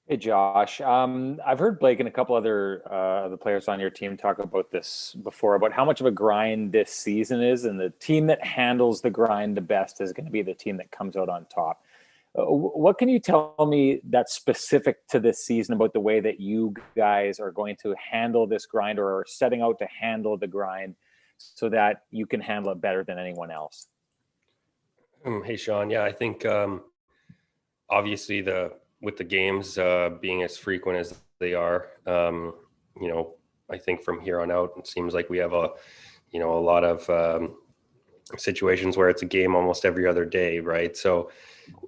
Hey Josh, I've heard Blake and a couple other the players on your team talk about this before about how much of a grind this season is, and the team that handles the grind the best is going to be the team that comes out on top. What can you tell me that's specific to this season about the way that you guys are going to handle this grind or are setting out to handle the grind so that you can handle it better than anyone else? Hey Sean, yeah, I think obviously the with the games being as frequent as they are, you know, I think from here on out, it seems like we have a lot of situations where it's a game almost every other day, right? So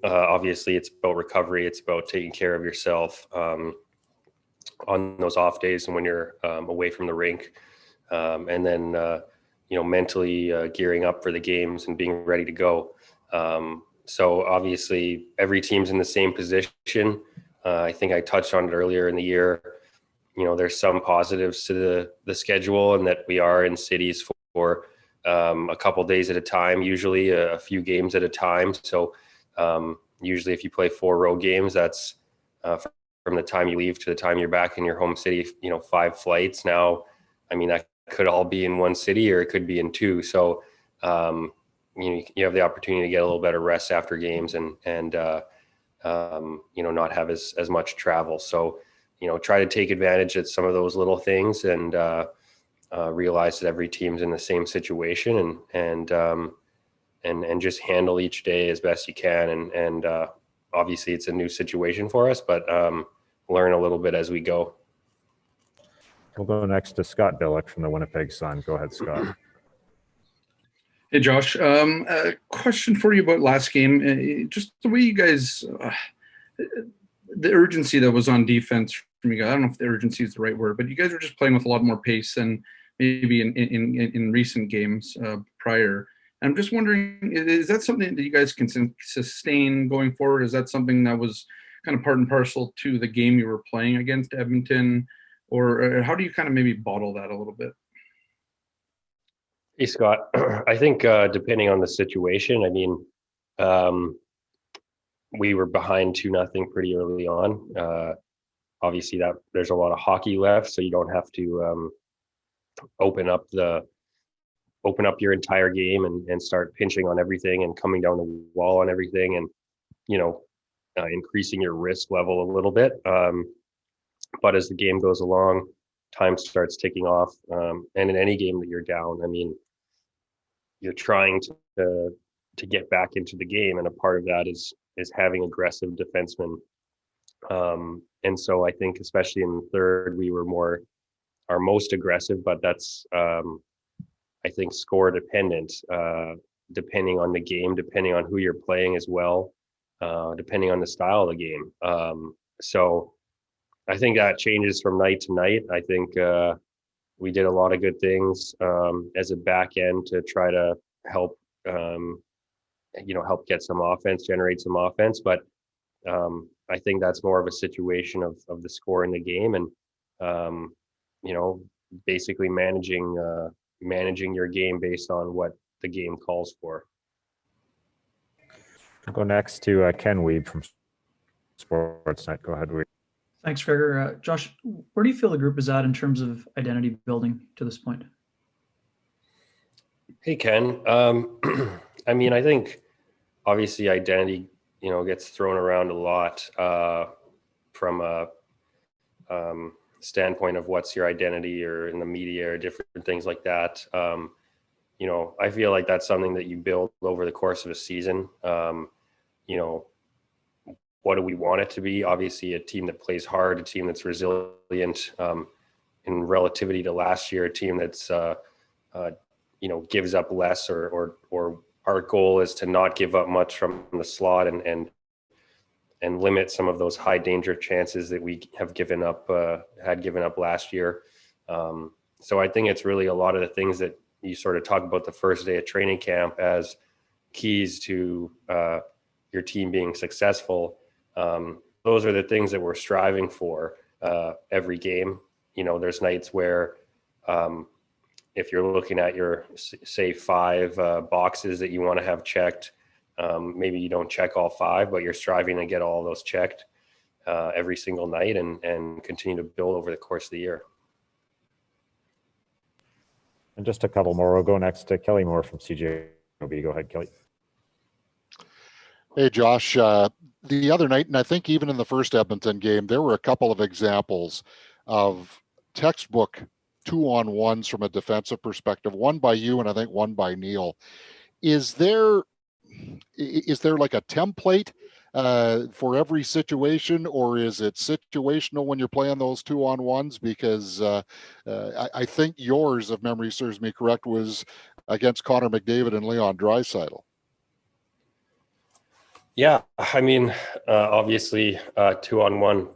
obviously, it's about recovery, it's about taking care of yourself on those off days and when you're away from the rink, and then mentally gearing up for the games and being ready to go. So obviously, every team's in the same position. I think I touched on it earlier in the year. You know, there's some positives to the schedule, and that we are in cities for a couple days at a time, usually a few games at a time. So usually, if you play 4 road games, that's from the time you leave to the time you're back in your home city. 5 flights. Now, I mean, that could all be in one city, or it could be in two. So you have the opportunity to get a little better rest after games, and not have as much travel. So try to take advantage of some of those little things, and realize that every team's in the same situation, and just handle each day as best you can. And obviously it's a new situation for us, but learn a little bit as we go. We'll go next to Scott Billick from the Winnipeg Sun. Go ahead, Scott. Hey, Josh. A question for you about last game. Just the way you guys, the urgency that was on defense from you guys. I don't know if the urgency is the right word, but you guys were just playing with a lot more pace than maybe in recent games prior. And I'm just wondering, is that something that you guys can sustain going forward? Is that something that was kind of part and parcel to the game you were playing against Edmonton? Or how do you kind of maybe bottle that a little bit? Hey, Scott. I think depending on the situation, I mean, we were behind 2-0 pretty early on. Obviously, that there's a lot of hockey left, so you don't have to open up your entire game and start pinching on everything and coming down the wall on everything, and increasing your risk level a little bit. But as the game goes along, time starts ticking off, and in any game that you're down, I mean, you're trying to get back into the game, and a part of that is having aggressive defensemen. And so I think especially in the third, we were our most aggressive, but that's I think score dependent, depending on the game, depending on who you're playing as well, depending on the style of the game. So I think that changes from night to night. I think we did a lot of good things as a back end to try to help help get some offense, generate some offense. But I think that's more of a situation of the score in the game, and basically managing your game based on what the game calls for. We'll go next to Ken Weeb from Sportsnet. Go ahead, Weeb. Thanks, Gregor. Josh, where do you feel the group is at in terms of identity building to this point? Hey, Ken. I mean, I think obviously identity, gets thrown around a lot from a standpoint of what's your identity, or in the media, or different things like that. I feel like that's something that you build over the course of a season. What do we want it to be? Obviously, a team that plays hard, a team that's resilient, in relativity to last year, a team that's gives up less, or our goal is to not give up much from the slot, and limit some of those high danger chances that we have had given up last year. So I think it's really a lot of the things that you sort of talk about the first day of training camp as keys to your team being successful. Those are the things that we're striving for every game. There's nights where if you're looking at your, say, 5 boxes that you want to have checked, maybe you don't check all 5, but you're striving to get all those checked. every single night and continue to build over the course of the year. And just a couple more. We'll go next to Kelly Moore from CJOB. Go ahead, Kelly. Hey, Josh. The other night, and I think even in the first Edmonton game, there were a couple of examples of textbook 2-on-1s from a defensive perspective, one by you and I think one by Neil. Is there like a template for every situation, or is it situational when you're playing those 2-on-1s? Because I think yours, if memory serves me correct, was against Connor McDavid and Leon Draisaitl. Yeah, I mean, obviously, 2-on-1,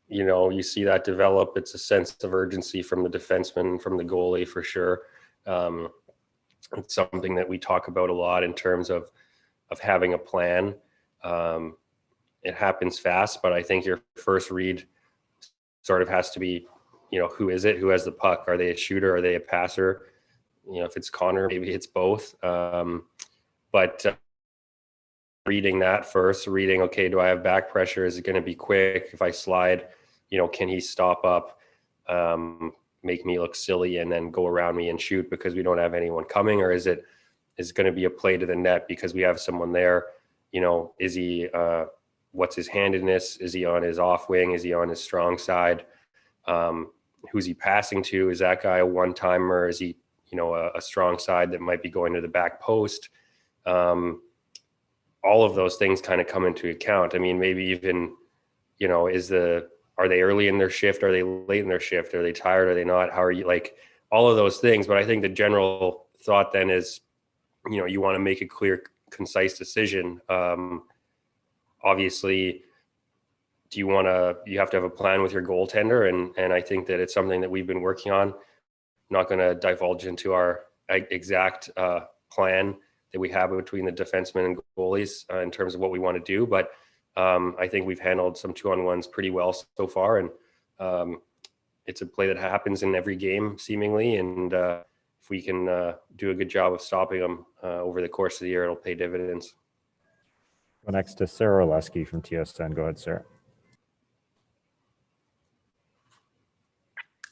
you see that develop. It's a sense of urgency from the defenseman, from the goalie for sure. It's something that we talk about a lot in terms of having a plan. It happens fast, but I think your first read sort of has to be, who is it? Who has the puck? Are they a shooter? Are they a passer? If it's Connor, maybe it's both. But reading that first, okay, do I have back pressure? Is it going to be quick? If I slide, can he stop up, make me look silly and then go around me and shoot because we don't have anyone coming? Or is it going to be a play to the net because we have someone there? Is he, what's his handedness? Is he on his off wing? Is he on his strong side? Who's he passing to? Is that guy a one-timer? Is he, a strong side that might be going to the back post? All of those things kind of come into account. I mean, maybe even, are they early in their shift? Are they late in their shift? Are they tired? Are they not? How are you, like all of those things? But I think the general thought then is, you want to make a clear, concise decision. Obviously, you have to have a plan with your goaltender. And I think that it's something that we've been working on. I'm not going to divulge into our exact plan that we have between the defensemen and goalies in terms of what we want to do. But I think we've handled some 2-on-1s pretty well so far. And it's a play that happens in every game seemingly. And if we can do a good job of stopping them over the course of the year, it'll pay dividends. Go next to Sarah Oleski from TSN. Go ahead, Sarah.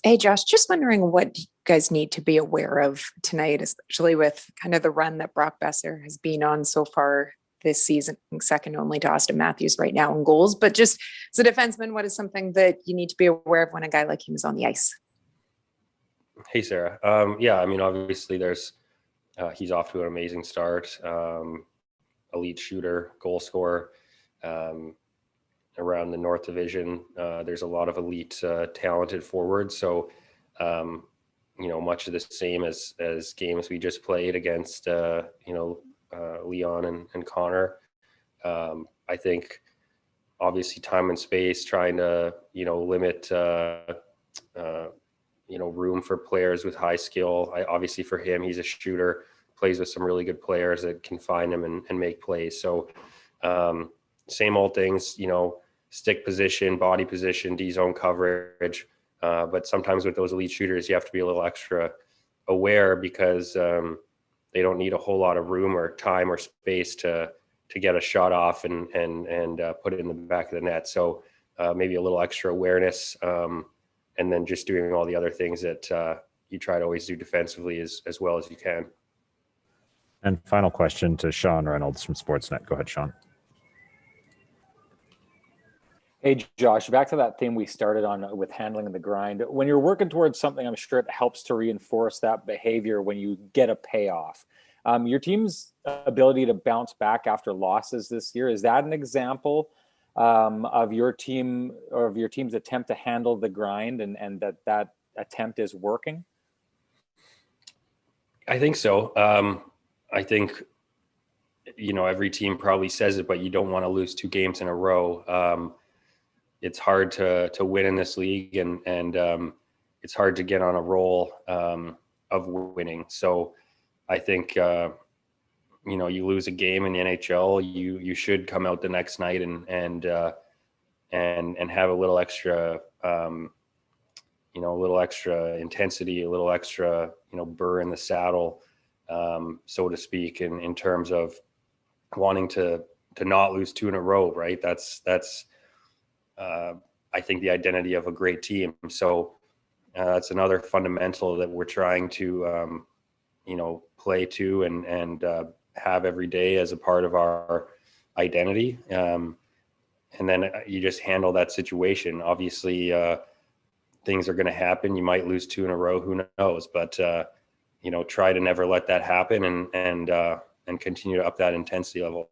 Hey, Josh, just wondering what you guys need to be aware of tonight, especially with kind of the run that Brock Besser has been on so far this season, second only to Austin Matthews right now in goals. But just as a defenseman, what is something that you need to be aware of when a guy like him is on the ice? Hey, Sarah. Yeah, I mean, obviously he's off to an amazing start. Elite shooter, goal scorer. Around the North Division, there's a lot of elite, talented forwards. So, much of the same as games we just played against, Leon and Connor. I think obviously time and space, trying to, limit, room for players with high skill. Obviously for him, he's a shooter, plays with some really good players that can find him and make plays. So, same old things, stick position, body position, D-zone coverage. But sometimes with those elite shooters, you have to be a little extra aware because they don't need a whole lot of room or time or space to get a shot off and put it in the back of the net. So maybe a little extra awareness and then just doing all the other things that you try to always do defensively as well as you can. And final question to Sean Reynolds from Sportsnet. Go ahead, Sean. Hey, Josh, back to that theme we started on with handling the grind. When you're working towards something, I'm sure it helps to reinforce that behavior when you get a payoff. Your team's ability to bounce back after losses this year, is that an example of your team or of your team's attempt to handle the grind and that attempt is working? I think so. I think, every team probably says it, but you don't want to lose 2 games in a row. It's hard to win in this league and it's hard to get on a roll of winning. So I think, you lose a game in the NHL, you should come out the next night and have a little extra, a little extra intensity, a little extra, burr in the saddle, so to speak, in terms of wanting to not lose 2 in a row, right? That's I think, the identity of a great team. So that's another fundamental that we're trying to, play to and have every day as a part of our identity. And then you just handle that situation. Obviously, things are going to happen. You might lose 2 in a row, who knows? But try to never let that happen and continue to up that intensity level.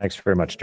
Thanks very much,